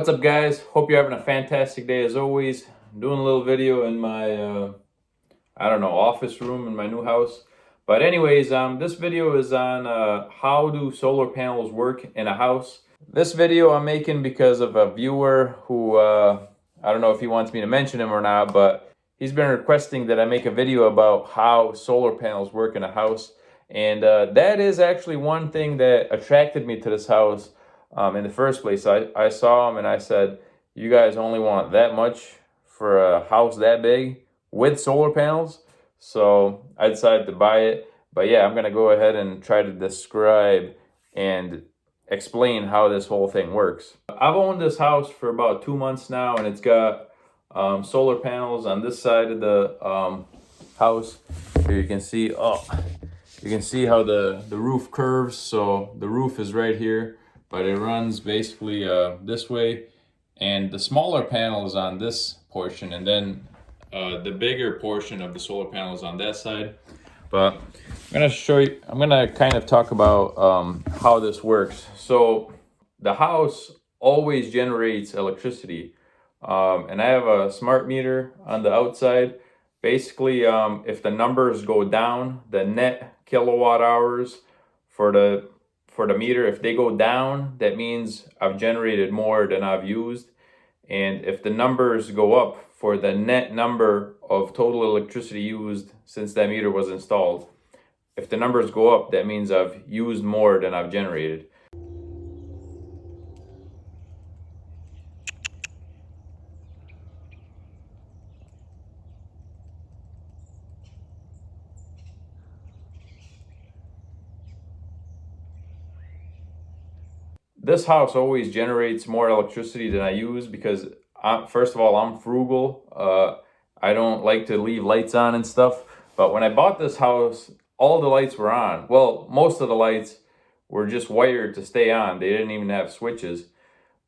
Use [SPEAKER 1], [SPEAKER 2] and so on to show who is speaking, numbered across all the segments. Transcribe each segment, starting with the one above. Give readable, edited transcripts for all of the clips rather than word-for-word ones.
[SPEAKER 1] What's up, guys? Hope you're having a fantastic day as always. I'm doing a little video in my office room in my new house. But anyways, this video is on how do solar panels work in a house. This video I'm making because of a viewer who I don't know if he wants me to mention him or not, but he's been requesting that I make a video about how solar panels work in a house. And that is actually one thing that attracted me to this house in the first place. I saw him and I said, you guys only want that much for a house that big with solar panels? So I decided to buy it. But yeah, I'm going to go ahead and try to describe and explain how this whole thing works. I've owned this house for about 2 months now, and it's got solar panels on this side of the house. Here you can see, you can see how the roof curves. So the roof is right here, but it runs basically this way, and the smaller panel is on this portion, and then the bigger portion of the solar panel is on that side. But I'm gonna show you, I'm gonna kind of talk about how this works. So the house always generates electricity, and I have a smart meter on the outside. Basically, if the numbers go down, the net kilowatt hours for the meter, if they go down, that means I've generated more than I've used. And if the numbers go up for the net number of total electricity used since that meter was installed, if the numbers go up, that means I've used more than I've generated. This house always generates more electricity than I use because, first of all, I'm frugal. I don't like to leave lights on and stuff. But when I bought this house, all the lights were on. Well, most of the lights were just wired to stay on. They didn't even have switches.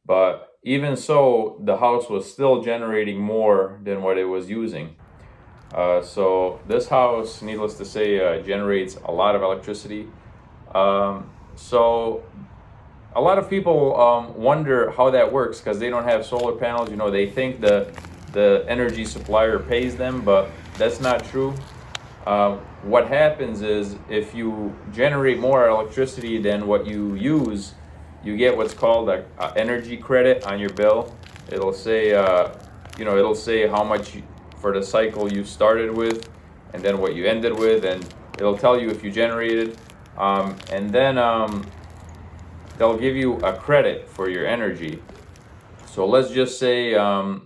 [SPEAKER 1] But even so, the house was still generating more than what it was using. So this house, needless to say, generates a lot of electricity. So a lot of people wonder how that works because they don't have solar panels. You know, they think the energy supplier pays them, but that's not true. What happens is if you generate more electricity than what you use, you get what's called an energy credit on your bill. It'll say, it'll say how much for the cycle you started with, and then what you ended with, and it'll tell you if you generated, and then they'll give you a credit for your energy. So let's just say I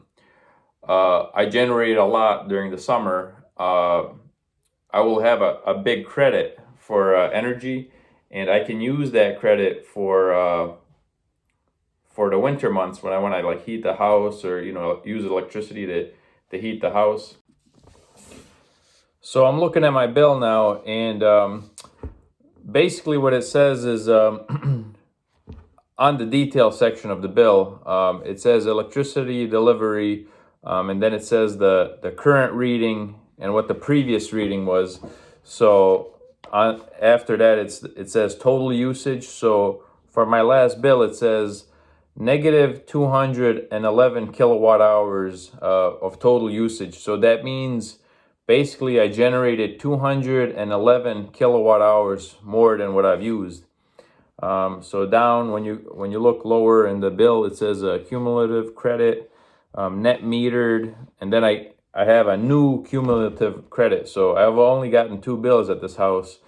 [SPEAKER 1] generated a lot during the summer. I will have a big credit for energy, and I can use that credit for the winter months when I want to like heat the house or use electricity to heat the house. So I'm looking at my bill now, and basically what it says is on the detail section of the bill, it says electricity delivery, and then it says the current reading and what the previous reading was. So after that, it says total usage. So for my last bill, it says negative 211 kilowatt hours of total usage. So that means basically I generated 211 kilowatt hours more than what I've used. So down when you look lower in the bill, it says a cumulative credit, net metered, and then I have a new cumulative credit. So I've only gotten 2 bills at this house,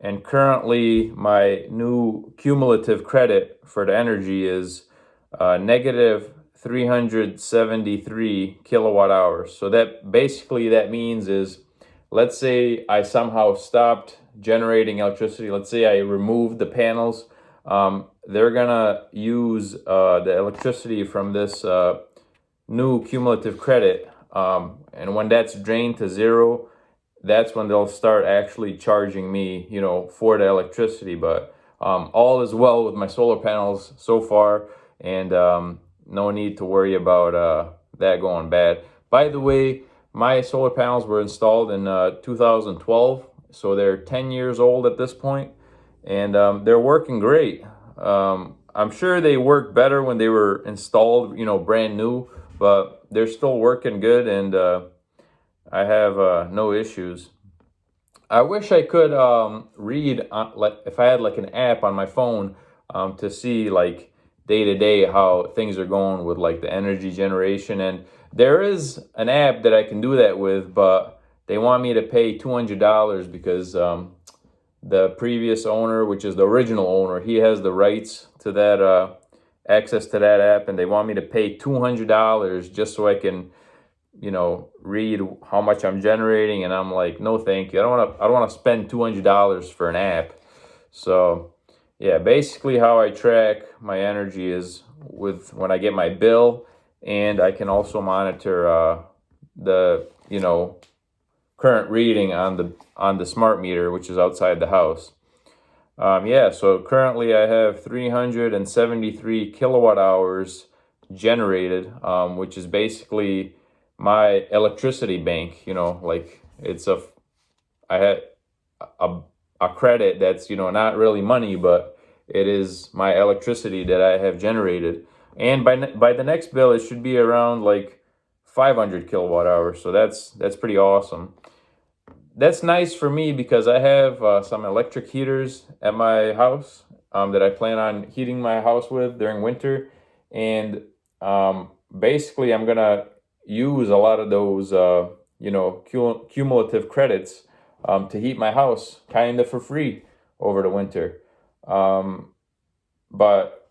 [SPEAKER 1] and currently my new cumulative credit for the energy is negative 373 kilowatt hours. So that basically that means is, let's say I somehow stopped generating electricity. Let's say I removed the panels. They're gonna use the electricity from this new cumulative credit, and when that's drained to zero, that's when they'll start actually charging me, for the electricity. But all is well with my solar panels so far, and no need to worry about that going bad. By the way, my solar panels were installed in 2012, so they're 10 years old at this point, and they're working great. I'm sure they work better when they were installed, brand new, but they're still working good, and I have no issues. I wish I could read, like if I had like an app on my phone to see like day to day how things are going with like the energy generation. And there is an app that I can do that with, but they want me to pay $200 because the previous owner, which is the original owner, he has the rights to that access to that app, and they want me to pay $200 just so I can read how much I'm generating. And I'm like, no thank you, I don't want to spend $200 for an app. So yeah, basically how I track my energy is with when I get my bill, and I can also monitor the current reading on the smart meter, which is outside the house. Yeah, so currently I have 373 kilowatt hours generated, which is basically my electricity bank. Like I had a credit that's not really money, but it is my electricity that I have generated. And by the next bill, it should be around like 500 kilowatt hours. So that's pretty awesome. That's nice for me because I have some electric heaters at my house that I plan on heating my house with during winter. And basically I'm gonna use a lot of those cumulative credits to heat my house kind of for free over the winter. But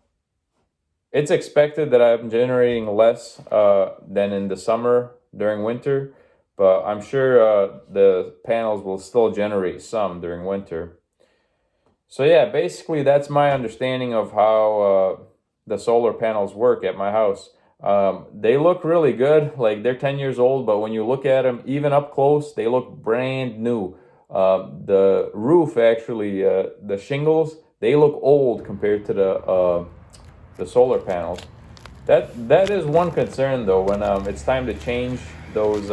[SPEAKER 1] it's expected that I'm generating less than in the summer during winter, but I'm sure the panels will still generate some during winter. So yeah, basically that's my understanding of how the solar panels work at my house. They look really good, like they're 10 years old, but when you look at them even up close, they look brand new. The roof, actually, the shingles, they look old compared to the solar panels. That is one concern though. When it's time to change those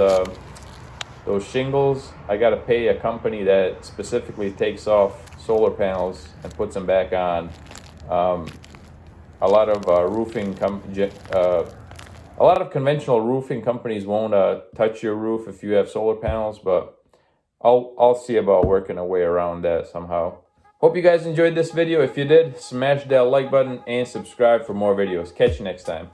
[SPEAKER 1] shingles, I got to pay a company that specifically takes off solar panels and puts them back on. A lot of a lot of conventional roofing companies won't touch your roof if you have solar panels, but I'll see about working a way around that somehow. Hope you guys enjoyed this video. If you did, smash that like button and subscribe for more videos. Catch you next time.